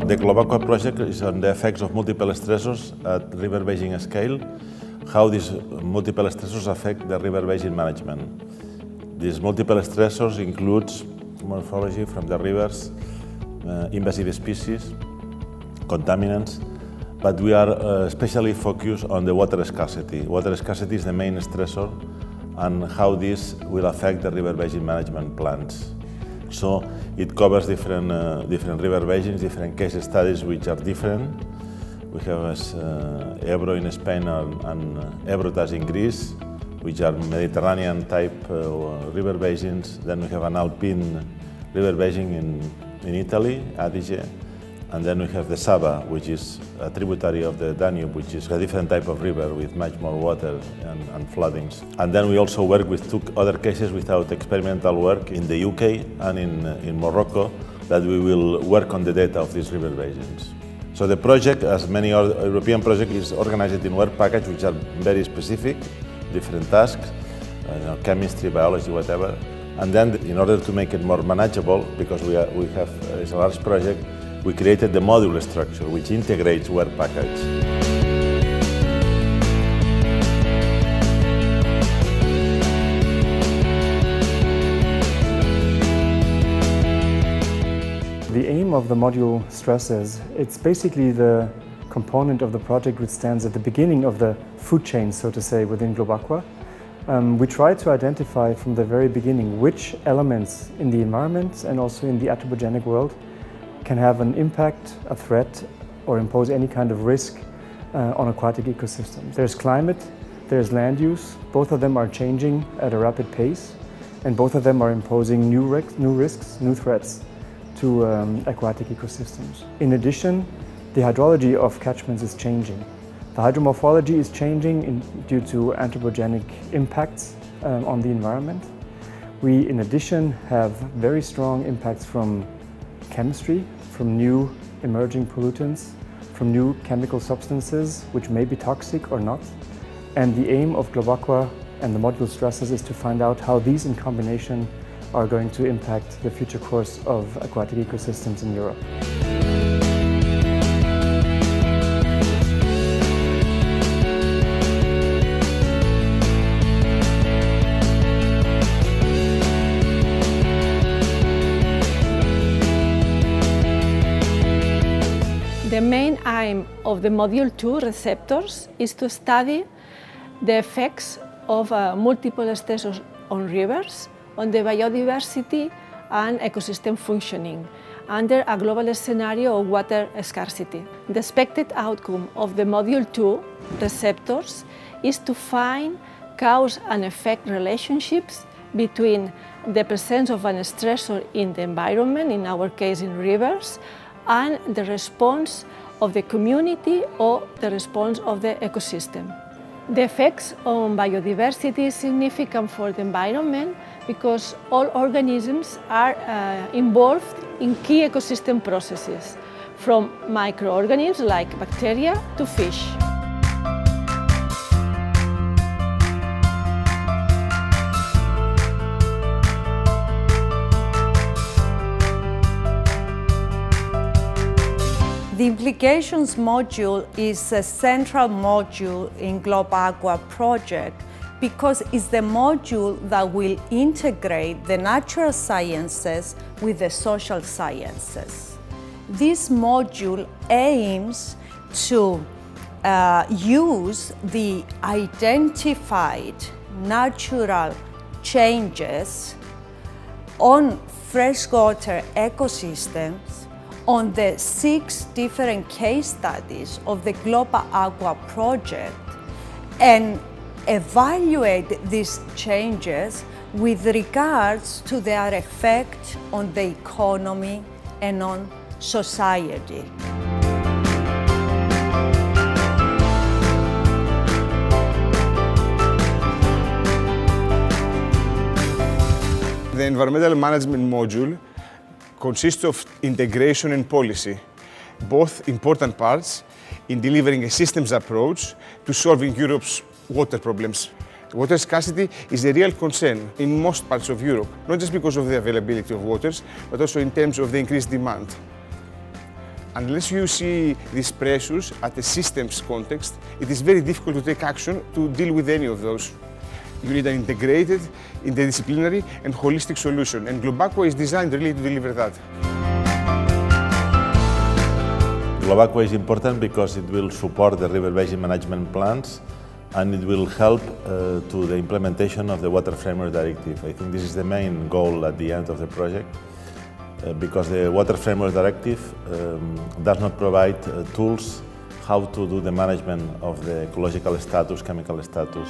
The GLOBAQUA project is on the effects of multiple stressors at river basin scale, how these multiple stressors affect the river basin management. These multiple stressors include morphology from the rivers, invasive species, contaminants, but we are especially focused on the water scarcity. Water scarcity is the main stressor and how this will affect the river basin management plans. So it covers different river basins, different case studies which are different. We have Ebro in Spain and Evrotas in Greece, which are Mediterranean type river basins. Then we have an alpine river basin in Italy, Adige. And then we have the Sava, which is a tributary of the Danube, which is a different type of river with much more water and floodings. And then we also work with two other cases without experimental work in the UK and in Morocco, that we will work on the data of these river basins. So the project, as many other European projects, is organized in work packages which are very specific, different tasks, chemistry, biology, whatever. And then in order to make it more manageable, because it's a large project, we created the module structure, which integrates work package. The aim of the module stressors, it's basically the component of the project which stands at the beginning of the food chain, so to say, within GLOBAQUA. We try to identify from the very beginning which elements in the environment and also in the anthropogenic world can have an impact, a threat, or impose any kind of risk on aquatic ecosystems. There's climate, there's land use. Both of them are changing at a rapid pace, and both of them are imposing new risks, new threats to aquatic ecosystems. In addition, the hydrology of catchments is changing. The hydromorphology is changing due to anthropogenic impacts on the environment. We, in addition, have very strong impacts from chemistry, from new emerging pollutants, from new chemical substances which may be toxic or not. And the aim of GLOBAQUA and the module stressors is to find out how these in combination are going to impact the future course of aquatic ecosystems in Europe. The main aim of the Module 2 receptors is to study the effects of multiple stressors on rivers, on the biodiversity and ecosystem functioning under a global scenario of water scarcity. The expected outcome of the Module 2 receptors is to find cause and effect relationships between the presence of an stressor in the environment, in our case in rivers, and the response of the community or the response of the ecosystem. The effects on biodiversity is significant for the environment because all organisms are involved in key ecosystem processes, from microorganisms like bacteria to fish. The implications module is a central module in GLOBAQUA project because it's the module that will integrate the natural sciences with the social sciences. This module aims to use the identified natural changes on freshwater ecosystems on the 6 different case studies of the GLOBAQUA project and evaluate these changes with regards to their effect on the economy and on society. The environmental management module consists of integration and policy, both important parts in delivering a systems approach to solving Europe's water problems. Water scarcity is a real concern in most parts of Europe, not just because of the availability of waters, but also in terms of the increased demand. Unless you see these pressures at a systems context, it is very difficult to take action to deal with any of those. You need an integrated, interdisciplinary and holistic solution, and GLOBAQUA is designed really to deliver that. GLOBAQUA is important because it will support the river basin management plans and it will help to the implementation of the Water Framework Directive. I think this is the main goal at the end of the project because the Water Framework Directive does not provide tools how to do the management of the ecological status, chemical status.